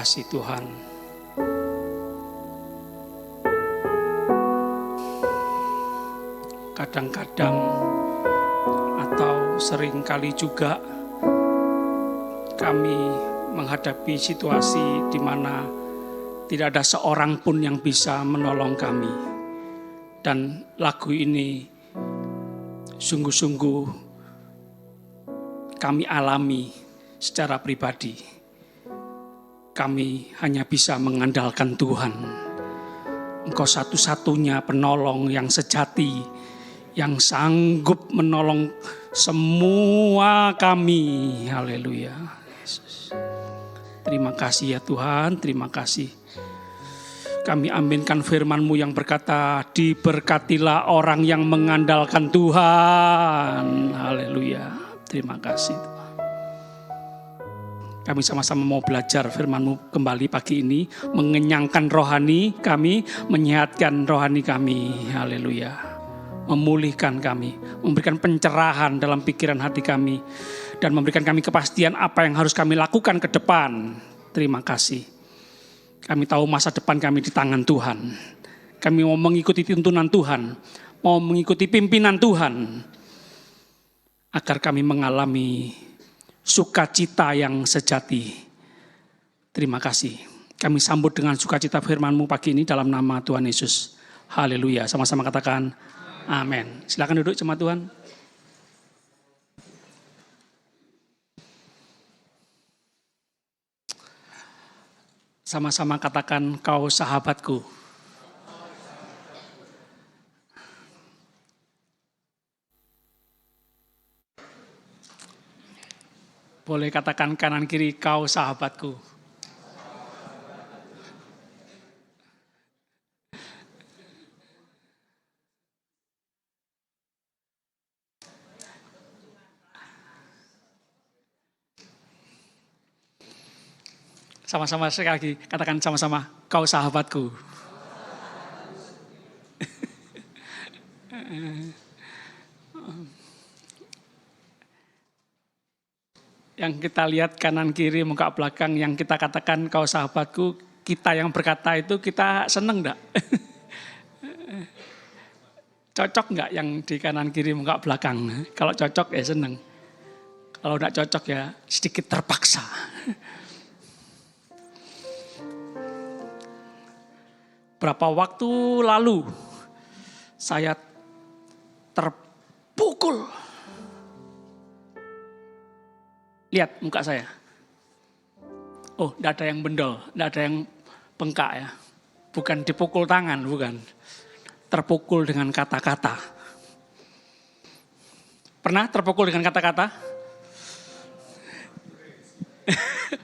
kasih Tuhan. Kadang-kadang atau seringkali juga kami menghadapi situasi di mana tidak ada seorang pun yang bisa menolong kami. Dan lagu ini sungguh-sungguh kami alami secara pribadi. Kami hanya bisa mengandalkan Tuhan. Engkau satu-satunya penolong yang sejati, yang sanggup menolong semua kami. Haleluya. Yesus. Terima kasih ya Tuhan, terima kasih. Kami aminkan firman-Mu yang berkata, diberkatilah orang yang mengandalkan Tuhan. Haleluya. Terima kasih Tuhan. Kami sama-sama mau belajar firman-Mu kembali pagi ini. Mengenyangkan rohani kami, menyehatkan rohani kami. Haleluya. Memulihkan kami, memberikan pencerahan dalam pikiran hati kami. Dan memberikan kami kepastian apa yang harus kami lakukan ke depan. Terima kasih. Kami tahu masa depan kami di tangan Tuhan. Kami mau mengikuti tuntunan Tuhan. Mau mengikuti pimpinan Tuhan. Agar kami mengalami sukacita yang sejati. Terima kasih. Kami sambut dengan sukacita firman-Mu pagi ini dalam nama Tuhan Yesus. Haleluya. Sama-sama katakan amin. Silakan duduk jemaat Tuhan. Sama-sama katakan kau sahabatku. Boleh katakan kanan kiri kau sahabatku. Sama-sama sekali lagi, katakan sama-sama, kau sahabatku. Yang kita lihat kanan kiri, muka belakang, yang kita katakan kau sahabatku, kita yang berkata itu kita seneng enggak? Cocok enggak yang di kanan kiri, muka belakang? Kalau cocok ya seneng. Kalau enggak cocok ya sedikit terpaksa. Berapa waktu lalu saya terpukul. Lihat muka saya. Oh, tidak ada yang bendol, tidak ada yang bengkak ya. Bukan dipukul tangan, bukan. Terpukul dengan kata-kata. Pernah terpukul dengan kata-kata?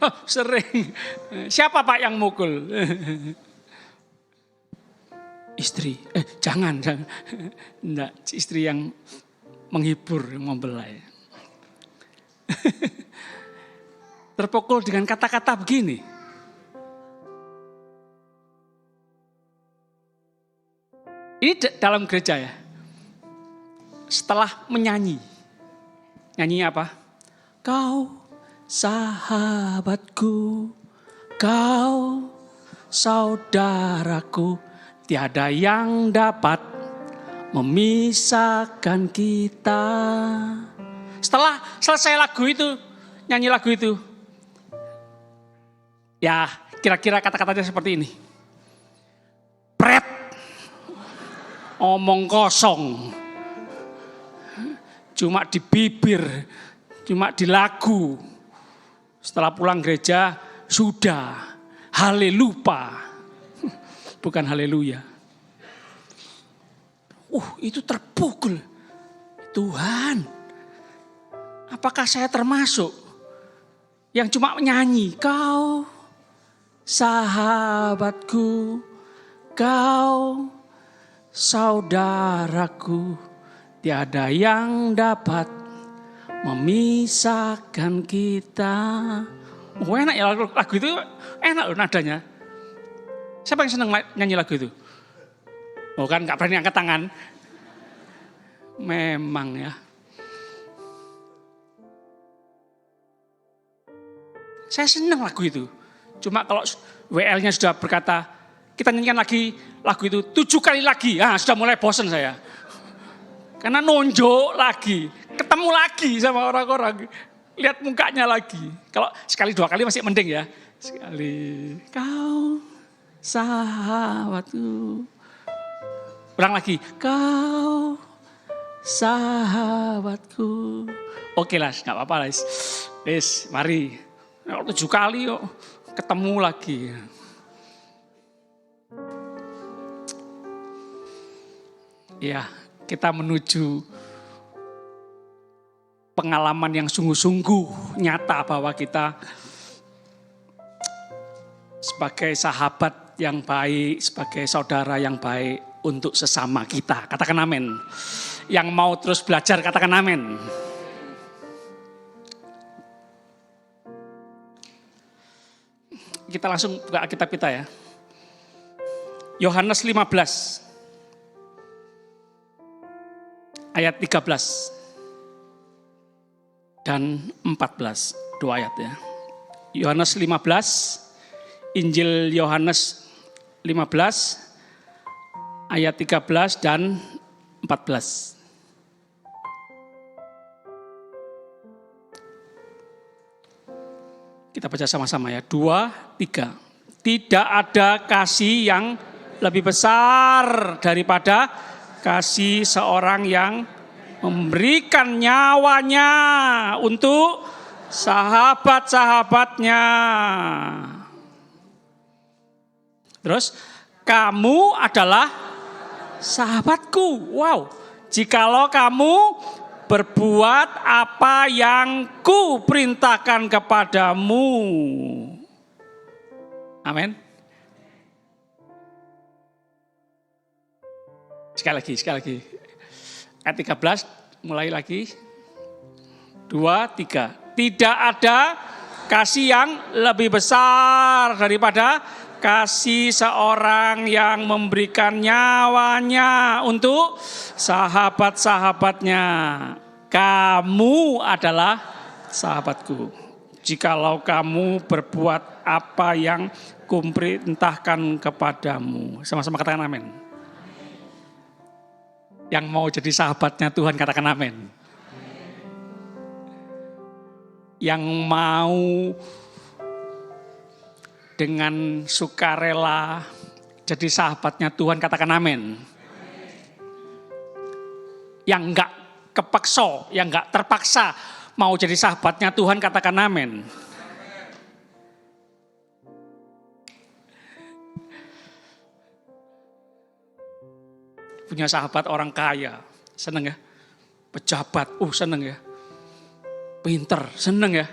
Oh, sering. Siapa Pak yang mukul? Istri, jangan. Enggak, istri yang menghibur, membelai. Terpukul dengan kata-kata begini. Ini dalam gereja ya. Setelah menyanyi. Nyanyi apa? Kau sahabatku, kau saudaraku. Tiada yang dapat memisahkan kita. Setelah selesai lagu itu, nyanyi lagu itu. Ya, kira-kira kata-katanya seperti ini. Pret. Omong kosong. Cuma di bibir, cuma di lagu. Setelah pulang gereja, sudah. Haleluya. Bukan haleluya. Itu terpukul. Tuhan, apakah saya termasuk yang cuma nyanyi? Kau sahabatku, kau saudaraku, tiada yang dapat memisahkan kita. Enak ya lagu itu, enak loh nadanya. Siapa yang senang nyanyi lagu itu? Oh kan gak berani angkat tangan. Memang ya. Saya senang lagu itu. Cuma kalau WL-nya sudah berkata, kita nyanyikan lagi lagu itu 7 kali lagi, sudah mulai bosan saya. Karena nonjok lagi, ketemu lagi sama orang-orang, lihat mukanya lagi. Kalau sekali 2 kali masih mending ya. Sekali, kau sahabatku. Ulang lagi, kau sahabatku. Oke lah, gak apa-apa lah. Wis, mari. 7 kali kok ketemu lagi. Ya, kita menuju pengalaman yang sungguh-sungguh nyata bahwa kita sebagai sahabat yang baik, sebagai saudara yang baik untuk sesama kita. Katakan amin. Yang mau terus belajar, katakan amin. Kita langsung buka Alkitab kita ya. Yohanes 15. Ayat 13 dan 14, 2 ayat ya. Yohanes 15, Injil Yohanes 15, ayat 13 dan 14. Kita baca sama-sama ya, 2, 3. Tidak ada kasih yang lebih besar daripada kasih seorang yang memberikan nyawanya untuk sahabat-sahabatnya. Terus, kamu adalah sahabatku. Wow, jikalau kamu berbuat apa yang ku perintahkan kepadamu. Amin. Sekali lagi. Ayat 13, mulai lagi. 2, 3. Tidak ada kasih yang lebih besar daripada kasih seorang yang memberikan nyawanya untuk sahabat-sahabatnya. Kamu adalah sahabatku. Jikalau kamu berbuat apa yang kuperintahkan kepadamu. Sama-sama katakan amin. Yang mau jadi sahabatnya Tuhan katakan amin. Yang mau dengan sukarela jadi sahabatnya Tuhan katakan amin. Yang enggak kepaksa, yang enggak terpaksa mau jadi sahabatnya Tuhan katakan amin. Punya sahabat orang kaya, seneng ya. Pejabat, seneng ya. Pinter, seneng ya.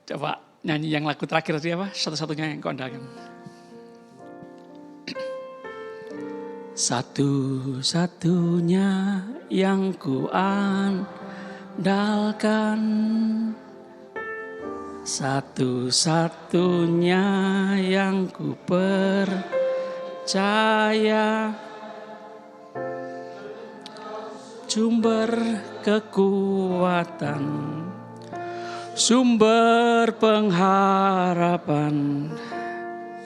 Coba nyanyi yang lagu terakhir tadi apa? Satu-satunya yang kau andalkan. Satu-satunya yang ku andalkan, satu-satunya yang ku percaya, sumber kekuatan, sumber pengharapan,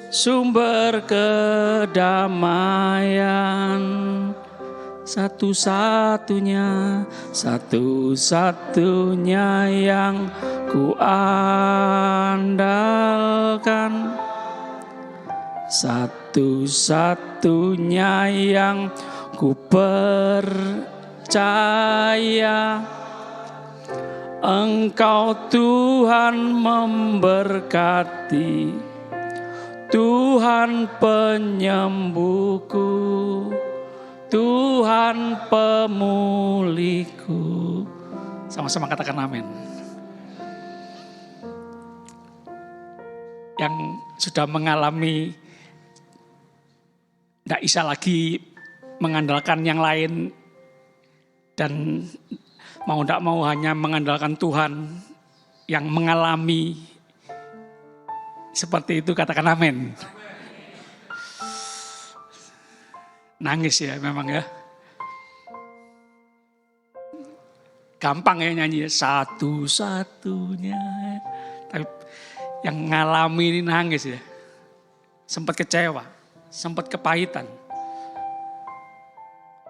sumber kedamaian, satu-satunya yang ku andalkan, satu-satunya yang ku percaya. Engkau Tuhan memberkati, Tuhan penyembuhku, Tuhan pemulihku. Sama-sama katakan amin. Yang sudah mengalami tidak bisa lagi mengandalkan yang lain dan mau tidak mau hanya mengandalkan Tuhan, yang mengalami seperti itu katakan amin. Nangis ya memang ya. Gampang ya nyanyi ya, satu-satunya. Tapi yang ngalami ini nangis ya. Sempat kecewa, sempat kepahitan.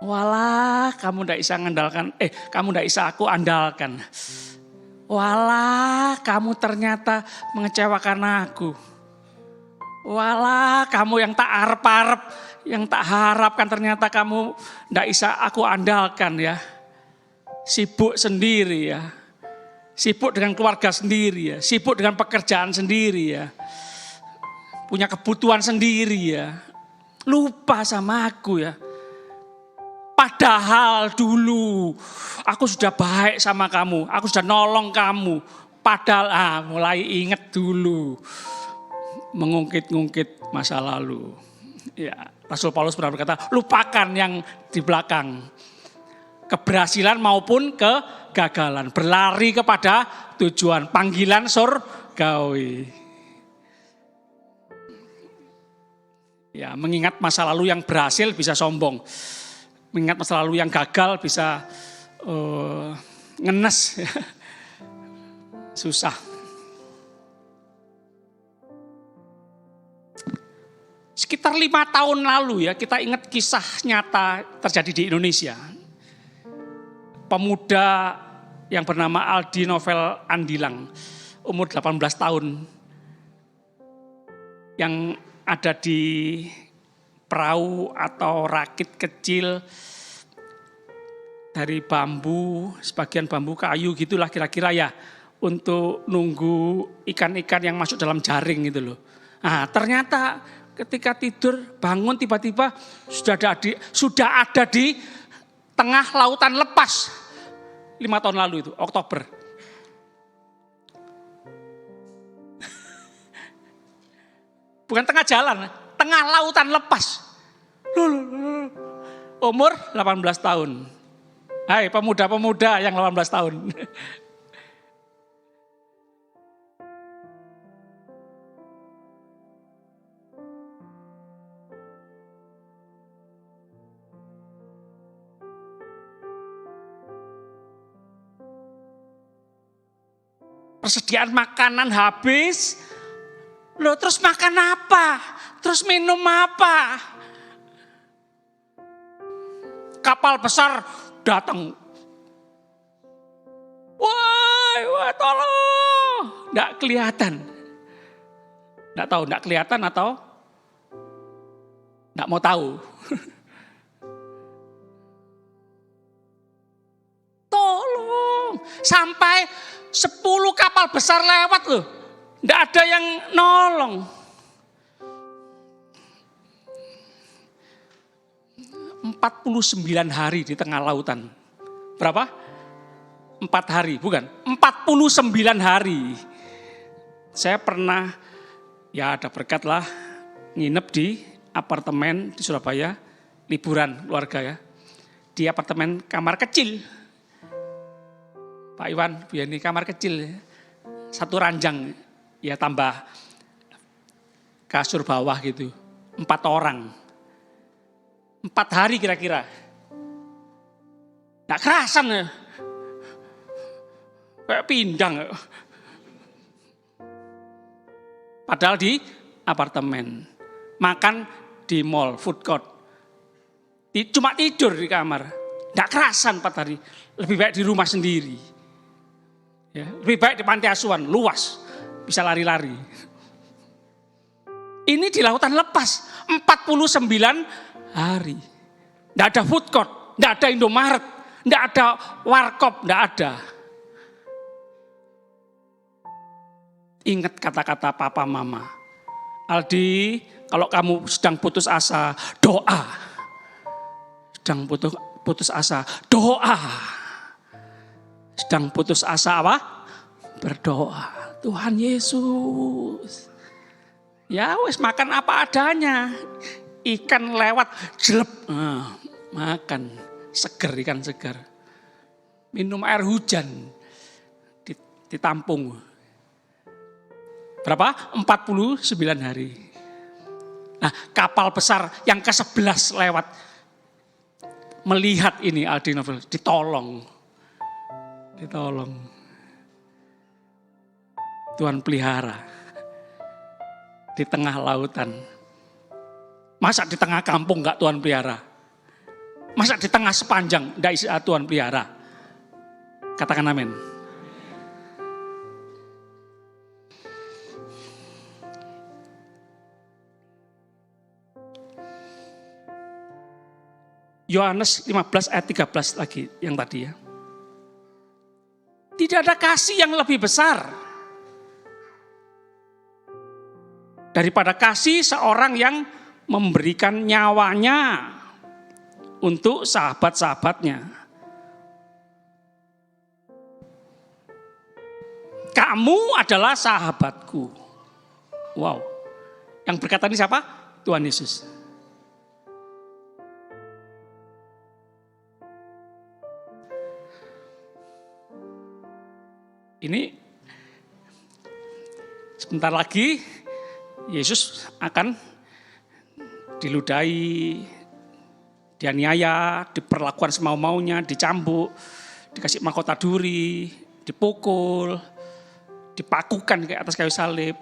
Walah, kamu ndak bisa ngandalkan, kamu ndak bisa aku andalkan. Walah, kamu ternyata mengecewakan aku. Walah, kamu yang tak harap-harap, yang tak harapkan ternyata kamu ndak bisa aku andalkan ya. Sibuk sendiri ya. Sibuk dengan keluarga sendiri ya. Sibuk dengan pekerjaan sendiri ya. Punya kebutuhan sendiri ya. Lupa sama aku ya. Padahal dulu aku sudah baik sama kamu. Aku sudah nolong kamu. Padahal mulai ingat dulu. Mengungkit-ungkit masa lalu. Ya, Rasul Paulus pernah berkata, lupakan yang di belakang. Keberhasilan maupun kegagalan. Berlari kepada tujuan. Panggilan surgawi. Ya, mengingat masa lalu yang berhasil bisa sombong. Mengingat masa lalu yang gagal bisa ngenes. Susah. Sekitar 5 tahun lalu ya, kita ingat kisah nyata terjadi di Indonesia. Pemuda yang bernama Aldi Novel Andilang, umur 18 tahun, yang ada di perahu atau rakit kecil dari bambu, sebagian bambu kayu gitulah kira-kira ya, untuk nunggu ikan-ikan yang masuk dalam jaring gitu loh. Nah, ternyata ketika tidur bangun tiba-tiba sudah ada di tengah lautan lepas. 5 tahun lalu itu, Oktober. Bukan tengah jalan, tengah lautan lepas. Umur 18 tahun. Hai pemuda-pemuda yang 18 tahun. Persediaan makanan habis. Loh terus makan apa? Terus minum apa? Kapal besar datang. Wah tolong. Nggak kelihatan. Nggak tahu, nggak kelihatan atau nggak mau tahu. Tolong. Sampai 10 kapal besar lewat loh. Nggak ada yang nolong. 49 hari di tengah lautan. Berapa? 4 hari, bukan. 49 hari. Saya pernah, ya ada berkat lah, nginep di apartemen di Surabaya, liburan keluarga ya. Di apartemen kamar kecil. Pak Iwan, Bu Yani, kamar kecil. 1 ranjang, ya tambah kasur bawah gitu. 4 orang. 4 hari kira-kira. Nggak kerasan ya. Kayak pindang. Padahal di apartemen. Makan di mall, food court. Cuma tidur di kamar. Nggak kerasan 4 hari. Lebih baik di rumah sendiri. Ya, lebih baik di panti asuhan, luas. Bisa lari-lari. Ini di lautan lepas. 49 hari. Nggak ada food court. Nggak ada Indomaret. Nggak ada warkop. Nggak ada. Ingat kata-kata papa mama. Aldi, kalau kamu sedang putus asa, doa. Sedang putus asa, doa. Sedang putus asa apa? Berdoa. Tuhan Yesus. Ya wes makan apa adanya. Ikan lewat, jelep. Makan. Seger, ikan seger. Minum air hujan. Ditampung. Berapa? 49 hari. Nah kapal besar yang ke-11 lewat. melihat ini Aldi Novel, ditolong. Tuhan pelihara di tengah lautan. Masa di tengah kampung enggak Tuhan pelihara? Masa di tengah sepanjang enggak Tuhan pelihara? Katakan amin. Yohanes 15 ayat 13 lagi yang tadi ya. Tidak ada kasih yang lebih besar daripada kasih seorang yang memberikan nyawanya untuk sahabat-sahabatnya. Kamu adalah sahabatku. Wow. Yang berkata ini siapa? Tuhan Yesus. Ini sebentar lagi Yesus akan diludahi, dianiaya, diperlakukan semau-maunya, dicambuk, dikasih mahkota duri, dipukul, dipakukan ke atas kayu salib.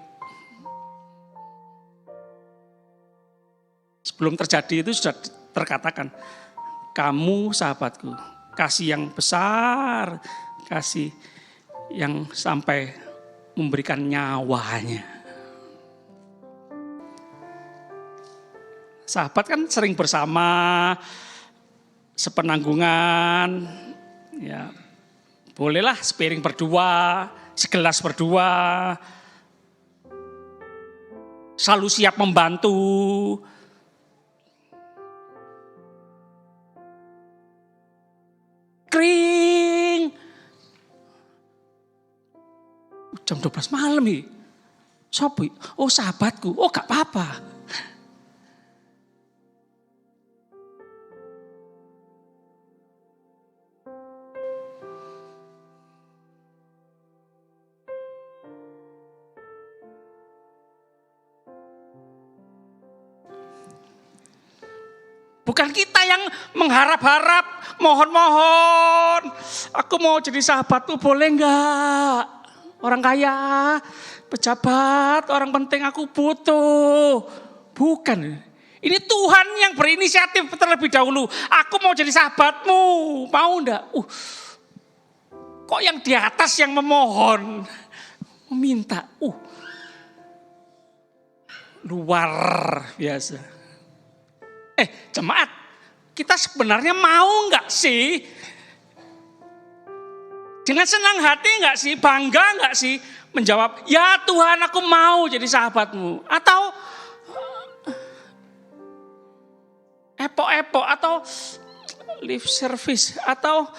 Sebelum terjadi itu sudah terkatakan, kamu sahabatku, kasih yang besar, kasih yang sampai memberikan nyawanya. Sahabat kan sering bersama, sepenanggungan, ya bolehlah sepiring berdua, segelas berdua, selalu siap membantu. Kring, jam 12 malam nih. Sopo? Oh sahabatku. Oh gak apa-apa. Bukan kita yang mengharap-harap, mohon-mohon. Aku mau jadi sahabatmu, boleh enggak? Orang kaya, pejabat, orang penting aku butuh. Bukan. Ini Tuhan yang berinisiatif terlebih dahulu. Aku mau jadi sahabatmu, mau enggak? Kok yang di atas yang memohon, meminta. Luar biasa. Jemaat, kita sebenarnya mau enggak sih? Dengan senang hati enggak sih? Bangga enggak sih? Menjawab, ya Tuhan aku mau jadi sahabatmu. Atau epok-epok, atau lip service, atau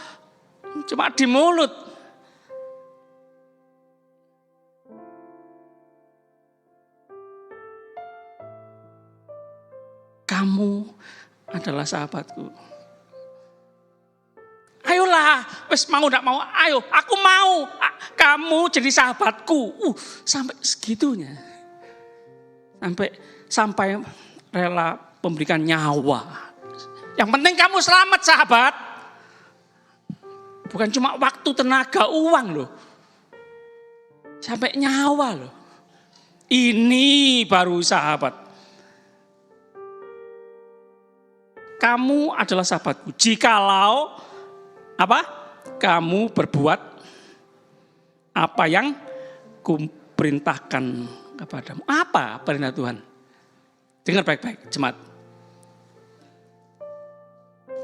cuma di mulut. Kamu adalah sahabatku. Ayolah, wes mau enggak mau, ayo, aku mau. Kamu jadi sahabatku. Sampai segitunya. Sampai rela memberikan nyawa. Yang penting kamu selamat, sahabat. Bukan cuma waktu, tenaga, uang loh. Sampai nyawa loh. Ini baru sahabat. Kamu adalah sahabatku. Jikalau kamu berbuat apa yang kuperintahkan kepadamu. Apa perintah Tuhan? Dengar baik-baik, jemaat.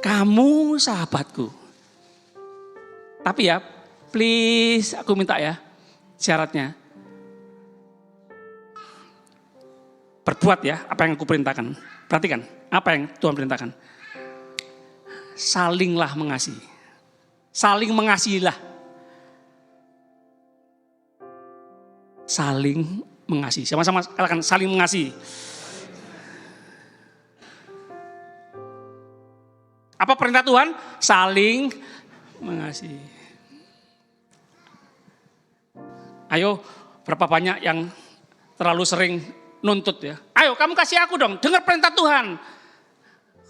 Kamu sahabatku. Tapi ya, please aku minta ya, syaratnya. Berbuat ya apa yang aku perintahkan. Perhatikan, apa yang Tuhan perintahkan. Salinglah mengasihi. Saling mengasihilah. Saling mengasihi. Sama-sama katakan saling mengasihi. Apa perintah Tuhan? Saling mengasihi. Ayo, berapa banyak yang terlalu sering nuntut ya. Ayo kamu kasih aku dong, dengar perintah Tuhan.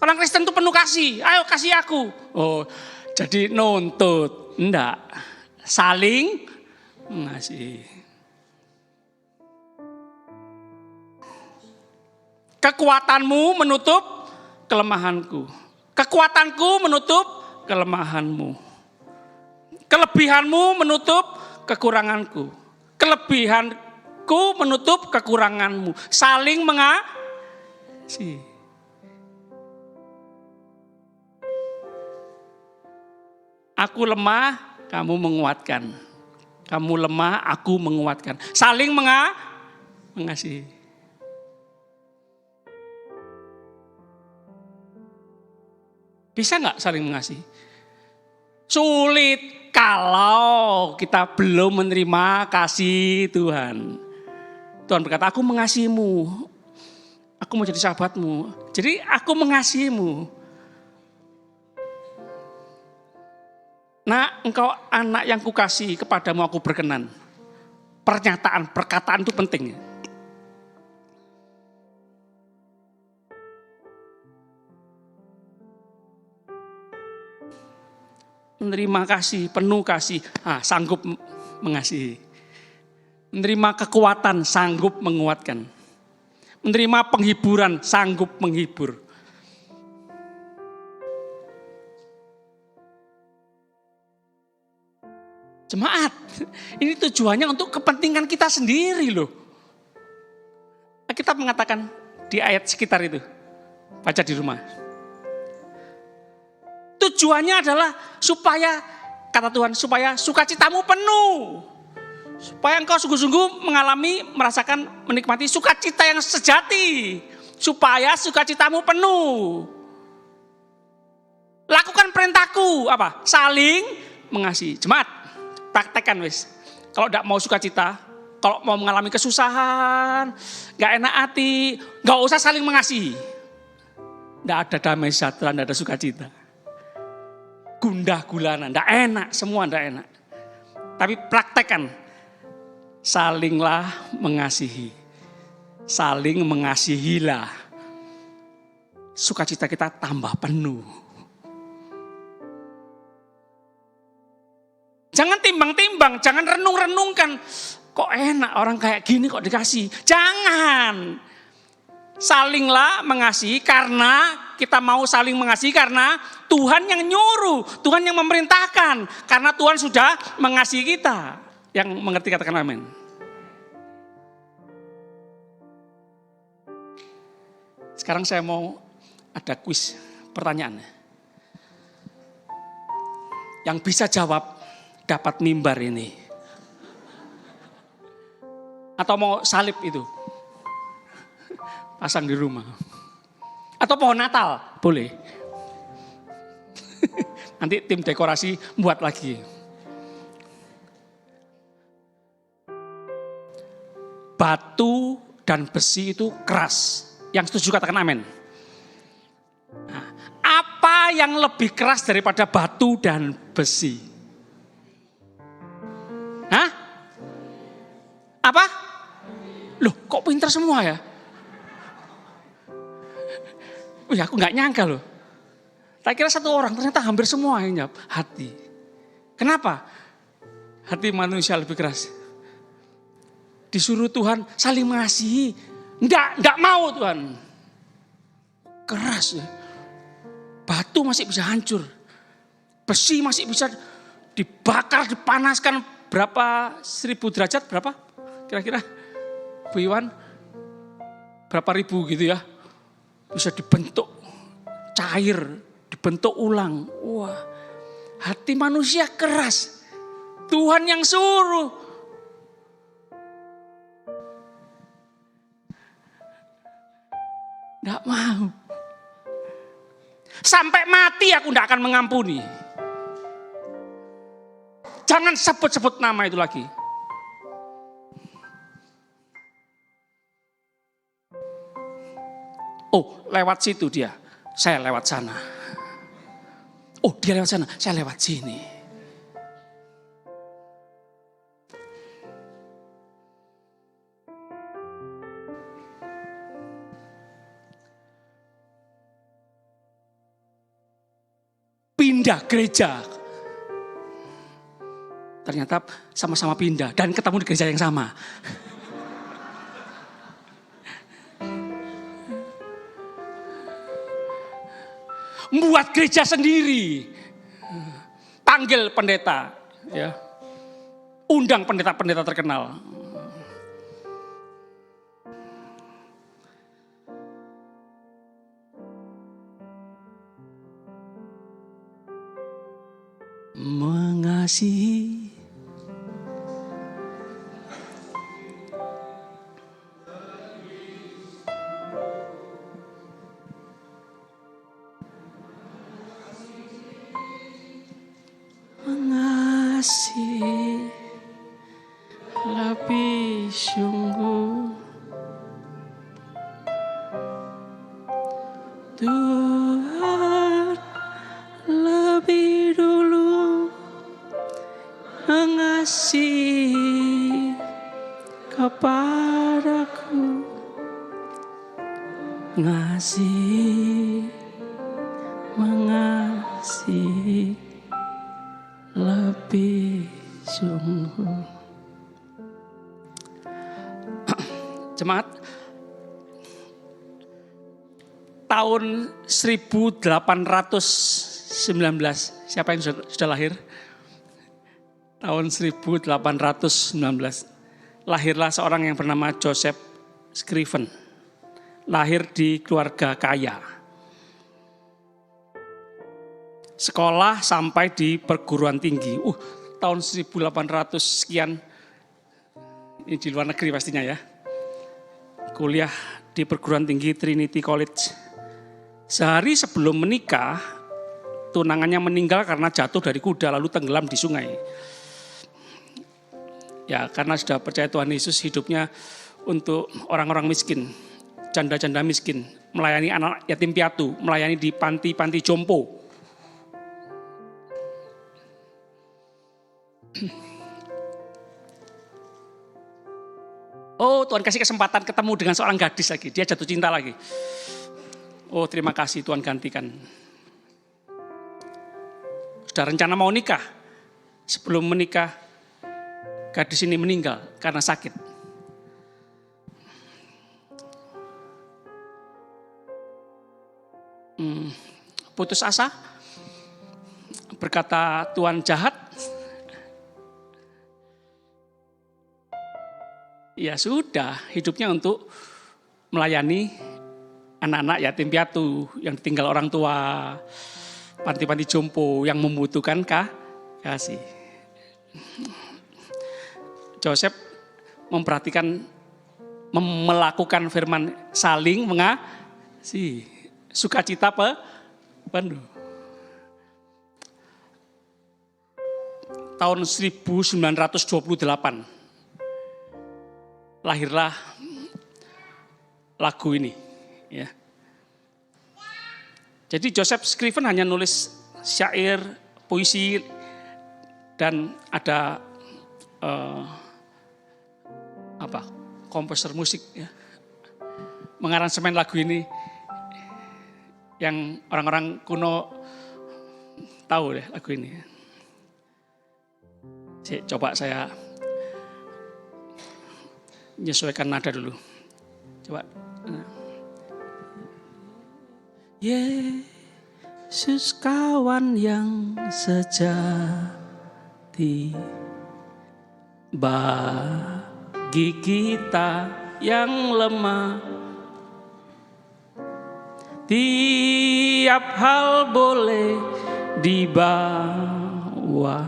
Orang Kristen itu penuh kasih. Ayo kasih aku. Oh, jadi nuntut. Enggak. Saling mengasihi. Kekuatanmu menutup kelemahanku. Kekuatanku menutup kelemahanmu. Kelebihanmu menutup kekuranganku. Kelebihanku menutup kekuranganmu. Saling mengasihi. Aku lemah, kamu menguatkan. Kamu lemah, aku menguatkan. Saling mengasihi. Bisa nggak saling mengasihi? Sulit kalau kita belum menerima kasih Tuhan. Tuhan berkata, aku mengasihimu. Aku mau jadi sahabatmu. Jadi aku mengasihimu. Nah, engkau anak yang kukasihi, kepadamu aku berkenan. Perkataan itu penting. Menerima kasih, penuh kasih, sanggup mengasihi. Menerima kekuatan, sanggup menguatkan. Menerima penghiburan, sanggup menghibur. Jemaat, ini tujuannya untuk kepentingan kita sendiri loh. Kita mengatakan di ayat sekitar itu, baca di rumah. Tujuannya adalah supaya, kata Tuhan, supaya sukacitamu penuh. Supaya engkau sungguh-sungguh merasakan, menikmati sukacita yang sejati. Supaya sukacitamu penuh. Lakukan perintahku, apa? Saling mengasihi. Jemaat, praktekkan wis. Kalau tidak mau sukacita, kalau mau mengalami kesusahan, gak enak hati, gak usah saling mengasihi. Tidak ada damai sejahtera, tidak ada sukacita. Gundah gulana, tidak enak, semua tidak enak. Tapi praktekkan, salinglah mengasihi. Saling mengasihilah. Sukacita kita tambah penuh. Jangan timbang-timbang, jangan renung-renungkan. Kok enak orang kayak gini kok dikasih. Jangan. Salinglah mengasihi karena kita mau saling mengasihi karena Tuhan yang nyuruh. Tuhan yang memerintahkan. Karena Tuhan sudah mengasihi kita. Yang mengerti katakan amin. Sekarang saya mau ada kuis pertanyaan. Yang bisa jawab dapat mimbar ini. Atau mau salib itu. Pasang di rumah. Atau pohon Natal, boleh. Nanti tim dekorasi buat lagi. Batu dan besi itu keras. Yang setuju katakan amin. Nah, apa yang lebih keras daripada batu dan besi? Hah? Apa? Loh, kok pintar semua ya? Wih, aku gak nyangka loh. Tak kira satu orang, ternyata hampir semua yang jawab. Hati. Kenapa? Hati manusia lebih keras. Disuruh Tuhan saling mengasihi. Enggak mau Tuhan. Keras ya. Batu masih bisa hancur. Besi masih bisa dibakar, dipanaskan berapa 1000 derajat, berapa? Kira-kira Bu Iwan? Berapa ribu gitu ya? Bisa dibentuk cair, dibentuk ulang. Wah, hati manusia keras. Tuhan yang suruh. Nggak mau. Sampai mati aku nggak akan mengampuni. Jangan sebut-sebut nama itu lagi. Oh, lewat situ dia. Saya lewat sana. Oh, dia lewat sana. Saya lewat sini. pindah gereja. Ternyata sama-sama pindah dan ketemu di gereja yang sama. Membuat gereja sendiri. Panggil pendeta, ya. Undang pendeta-pendeta terkenal. Mengasihi lebih sungguh Tuhan lebih dulu mengasihi kepadaku, mengasihi lebih sungguh. Jemaat, tahun 1819, siapa yang sudah lahir? Tahun 1819, lahirlah seorang yang bernama Joseph Scriven. Lahir di keluarga kaya. Sekolah sampai di perguruan tinggi. Tahun 1800 sekian, ini di luar negeri pastinya ya. Kuliah di perguruan tinggi Trinity College. Sehari sebelum menikah, tunangannya meninggal karena jatuh dari kuda lalu tenggelam di sungai. Ya, karena sudah percaya Tuhan Yesus, hidupnya untuk orang-orang miskin, janda-janda miskin, melayani anak yatim piatu, melayani di panti-panti jompo. Oh, Tuhan kasih kesempatan ketemu dengan seorang gadis lagi. Dia jatuh cinta lagi. Oh, terima kasih Tuhan gantikan. Sudah rencana mau nikah. Sebelum menikah, gadis ini meninggal karena sakit. Putus asa. Berkata Tuhan jahat. Ya sudah, hidupnya untuk melayani anak-anak yatim piatu yang ditinggal orang tua, panti-panti jompo yang membutuhkan kasih. Joseph memperhatikan, melakukan firman saling mengasihi, sukacita penuh. Tahun 1928 lahirlah lagu ini, ya. Jadi Joseph Scriven hanya nulis syair, puisi, dan ada komposer musik, ya, mengaransemen lagu ini yang orang-orang kuno tahu deh lagu ini. Coba saya menyesuaikan nada dulu. Coba. Yesus kawan yang sejati bagi kita yang lemah. Tiap hal boleh dibawa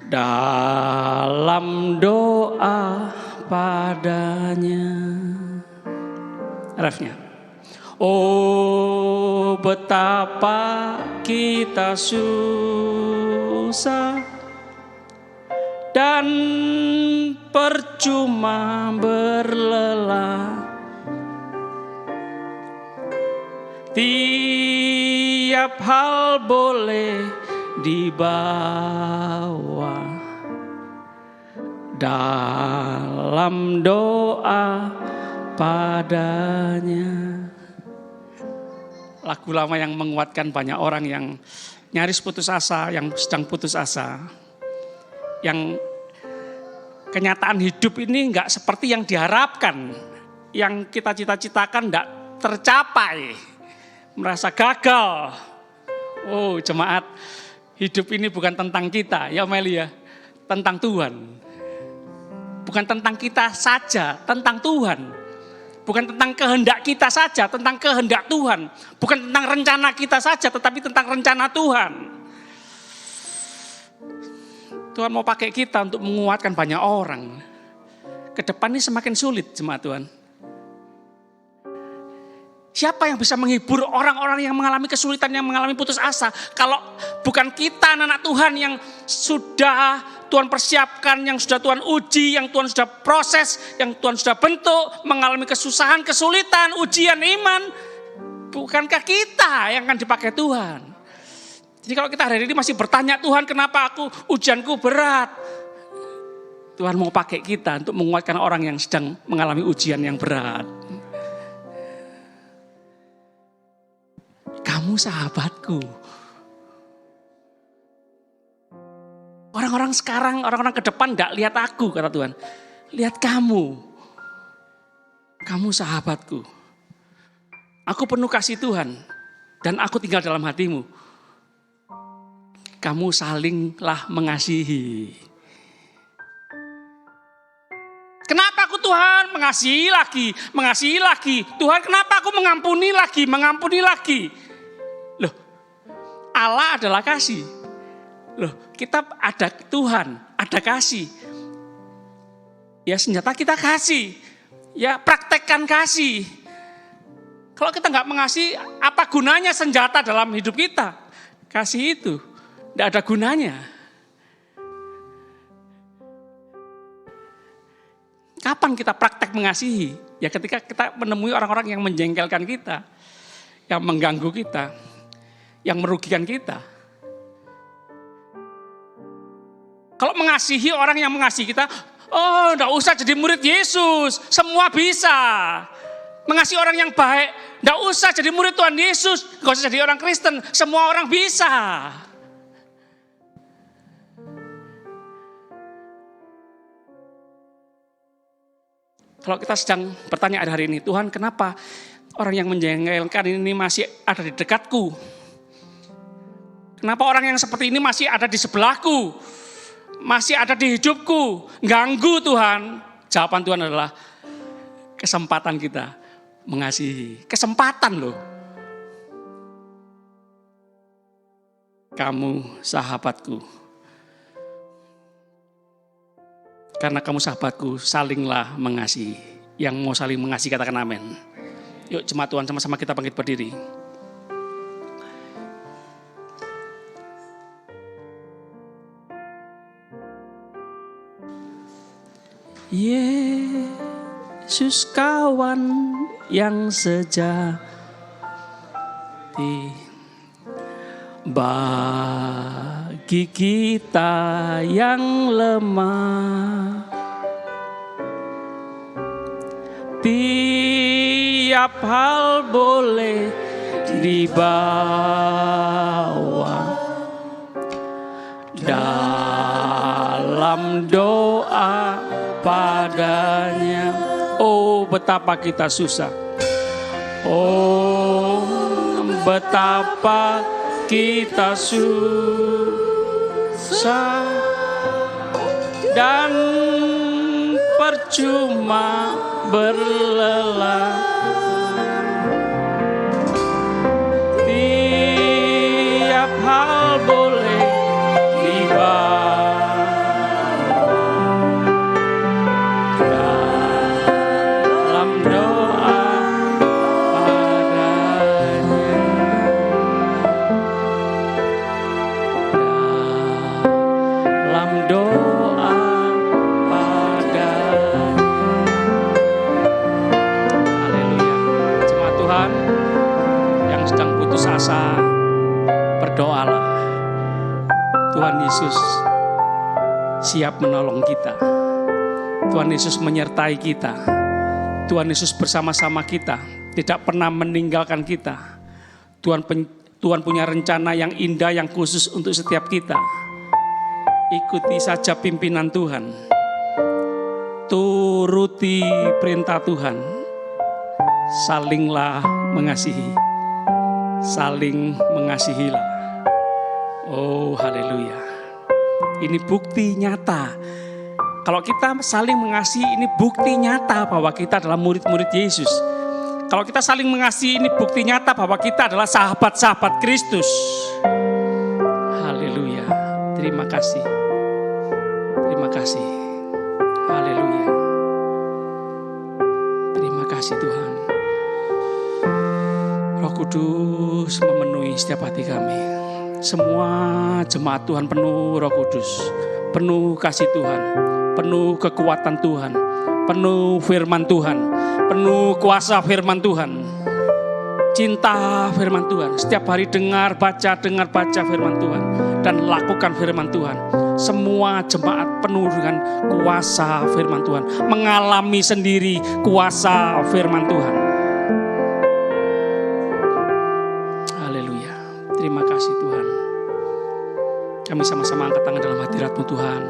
dalam doa padanya. Refnya. Oh, betapa kita susah dan percuma berlelah. Tiap hal boleh dibawa dalam doa padanya. Lagu lama yang menguatkan banyak orang yang nyaris putus asa, yang sedang putus asa, yang kenyataan hidup ini enggak seperti yang diharapkan, yang kita cita-citakan enggak tercapai, merasa gagal. Oh jemaat, hidup ini bukan tentang kita, ya Meli ya, tentang Tuhan. Bukan tentang kita saja, tentang Tuhan. Bukan tentang kehendak kita saja, tentang kehendak Tuhan. Bukan tentang rencana kita saja, tetapi tentang rencana Tuhan. Tuhan mau pakai kita untuk menguatkan banyak orang. Ke depan ini semakin sulit, jemaat Tuhan. Siapa yang bisa menghibur orang-orang yang mengalami kesulitan, yang mengalami putus asa? Kalau bukan kita, anak Tuhan yang sudah Tuhan persiapkan, yang sudah Tuhan uji, yang Tuhan sudah proses, yang Tuhan sudah bentuk, mengalami kesusahan, kesulitan, ujian iman. Bukankah kita yang akan dipakai Tuhan? Jadi kalau kita hari ini masih bertanya, Tuhan kenapa ujianku berat? Tuhan mau pakai kita untuk menguatkan orang yang sedang mengalami ujian yang berat. Kamu sahabatku. Orang-orang sekarang, orang-orang ke depan gak lihat aku, kata Tuhan. Lihat kamu. Kamu sahabatku. Aku penuh kasih Tuhan. Dan aku tinggal dalam hatimu. Kamu salinglah mengasihi. Kenapa aku Tuhan mengasihi lagi, mengasihi lagi. Tuhan kenapa aku mengampuni lagi, mengampuni lagi. Loh, Allah adalah kasih. Loh, kita ada Tuhan, ada kasih. Ya senjata kita kasih. Ya praktekkan kasih. Kalau kita nggak mengasihi, apa gunanya senjata dalam hidup kita? Kasih itu tidak ada gunanya. Kapan kita praktek mengasihi? Ya ketika kita menemui orang-orang yang menjengkelkan kita, yang mengganggu kita, yang merugikan kita. Kalau mengasihi orang yang mengasihi kita, oh enggak usah jadi murid Yesus, semua bisa. Mengasihi orang yang baik, enggak usah jadi murid Tuhan Yesus, enggak usah jadi orang Kristen, semua orang bisa. Kalau kita sedang bertanya hari ini, Tuhan kenapa orang yang menjengkelkan ini masih ada di dekatku? Kenapa orang yang seperti ini masih ada di sebelahku? Masih ada di hidupku? Ganggu Tuhan. Jawaban Tuhan adalah kesempatan kita mengasihi. Kesempatan loh. Kamu sahabatku. Karena kamu sahabatku, salinglah mengasihi. Yang mau saling mengasihi katakan amin. Yuk jemaat Tuhan sama-sama kita bangkit berdiri. Yesus kawan yang sejati, bagi kita yang lemah, tiap hal boleh dibawa dalam doa padanya. Oh betapa kita susah, oh betapa kita susah dan percuma berlelah. Tiap hal boleh dibawa dalam doa padanya. Dalam doa padanya. Haleluya. Jemaat Tuhan yang sedang putus asa, berdoalah. Tuhan Yesus siap menolong kita. Tuhan Yesus menyertai kita. Tuhan Yesus bersama-sama kita, tidak pernah meninggalkan kita. Tuhan Tuhan punya rencana yang indah, yang khusus untuk setiap kita. Ikuti saja pimpinan Tuhan. Turuti perintah Tuhan. Salinglah mengasihi. Saling mengasihilah. Oh, haleluya. Ini bukti nyata. Kalau kita saling mengasihi, ini bukti nyata bahwa kita adalah murid-murid Yesus. Kalau kita saling mengasihi, ini bukti nyata bahwa kita adalah sahabat-sahabat Kristus. Haleluya. Terima kasih. Terima kasih. Haleluya. Terima kasih Tuhan. Roh Kudus memenuhi setiap hati kami. Semua jemaat Tuhan penuh Roh Kudus. Penuh kasih Tuhan. Penuh kekuatan Tuhan. Penuh firman Tuhan. Penuh kuasa firman Tuhan. Cinta firman Tuhan. Setiap hari dengar baca firman Tuhan. Dan lakukan firman Tuhan. Semua jemaat penuh dengan kuasa firman Tuhan. Mengalami sendiri kuasa firman Tuhan. Haleluya. Terima kasih Tuhan. Kami sama-sama angkat tangan dalam hadirat-Mu Tuhan.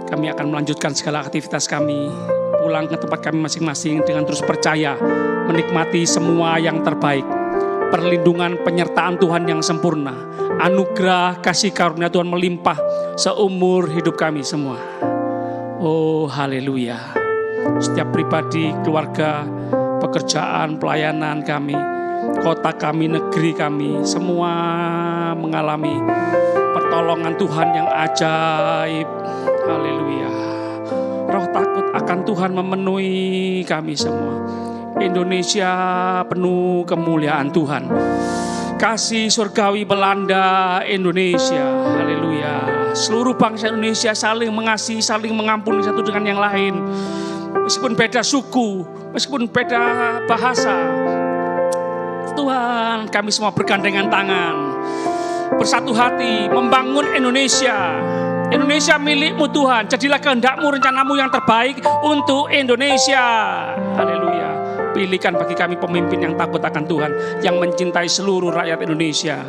Kami akan melanjutkan segala aktivitas kami. Pulang ke tempat kami masing-masing dengan terus percaya, menikmati semua yang terbaik, perlindungan penyertaan Tuhan yang sempurna, anugerah kasih karunia Tuhan melimpah seumur hidup kami semua. Oh haleluya. Setiap pribadi, keluarga, pekerjaan, pelayanan kami, kota kami, negeri kami, semua mengalami pertolongan Tuhan yang ajaib. Haleluya. Roh takut akan Tuhan memenuhi kami semua. Indonesia penuh kemuliaan Tuhan. Kasih surgawi melanda Indonesia. Haleluya. Seluruh bangsa Indonesia saling mengasihi, saling mengampuni satu dengan yang lain. Meskipun beda suku, meskipun beda bahasa. Tuhan, kami semua bergandengan tangan, bersatu hati membangun Indonesia. Indonesia milik-Mu Tuhan. Jadilah kehendak-Mu, rencana-Mu yang terbaik untuk Indonesia. Haleluya. Pilihkan bagi kami pemimpin yang takut akan Tuhan, yang mencintai seluruh rakyat Indonesia.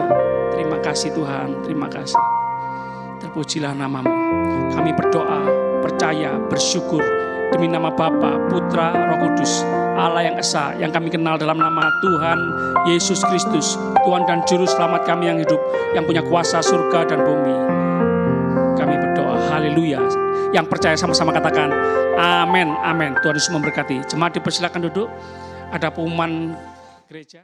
Terima kasih Tuhan, terima kasih. Terpujilah nama-Mu. Kami berdoa, percaya, bersyukur demi nama Bapa, Putra, Roh Kudus, Allah yang Esa, yang kami kenal dalam nama Tuhan Yesus Kristus, Tuhan dan Juru Selamat kami yang hidup, yang punya kuasa surga dan bumi. Kami berdoa, haleluya. Yang percaya sama-sama katakan, amin, amin. Tuhan Yesus memberkati. Jemaat dipersilakan duduk. Ada pengumuman gereja.